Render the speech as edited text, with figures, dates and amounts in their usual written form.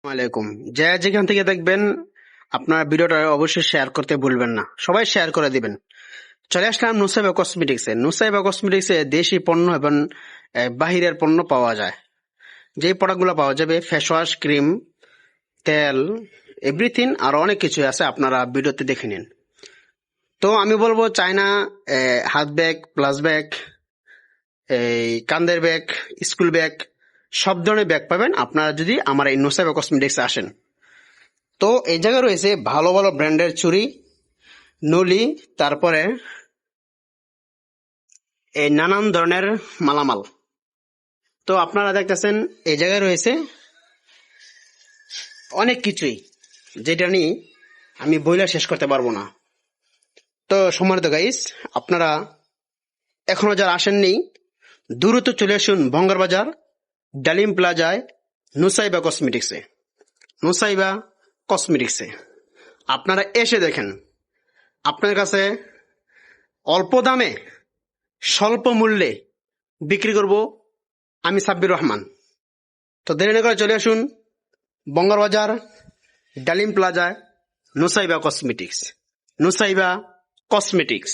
আলাইকুম। যে যেখান থেকে দেখবেন আপনার ভিডিওটা অবশ্যই শেয়ার করতে ভুলবেন না, সবাই শেয়ার করে দিবেন। চলে আসলাম নুসাইবা কসমেটিক্সে। নুসাইবা কসমেটিক্সে দেশি পণ্য এবং বাহিরের পণ্য পাওয়া যায়। যে প্রোডাক্টগুলো পাওয়া যাবে ফেস ওয়াশ, ক্রিম, তেল, এভরিথিং আর অনেক কিছু আছে, আপনারা ভিডিওতে দেখে নিন। তো আমি বলবো চায়না হাত ব্যাগ, প্লাস ব্যাগ, এই কান্দের ব্যাগ, স্কুল ব্যাগ, সব ধরনের ব্যাগ পাবেন আপনারা যদি আমার এই নুসাইবা কসমেটিক্সে আসেন। তো এই জায়গায় রয়েছে ভালো ভালো ব্র্যান্ডের চুড়ি, নলি, তারপরে এই নানান ধরনের মালামাল। তো আপনারা দেখতেছেন এই জায়গায় রয়েছে অনেক কিছুই, যেটা নিয়ে আমি বইলা শেষ করতে পারবো না। তো সম্মানিত গাইস, আপনারা এখনো যারা আসেননি দ্রুত চলে আসুন বঙ্গার বাজার ডালিম প্লাজায় নুসাইবা কসমেটিক্সে। নুসাইবা কসমেটিক্সে আপনারা এসে দেখেন, আপনার কাছে অল্প দামে স্বল্প মূল্যে বিক্রি করব আমি সাব্বির রহমান। তো দেরি না করে চলে আসুন বঙ্গার বাজার ডালিম প্লাজায় নুসাইবা কসমেটিক্স। নুসাইবা কসমেটিক্স।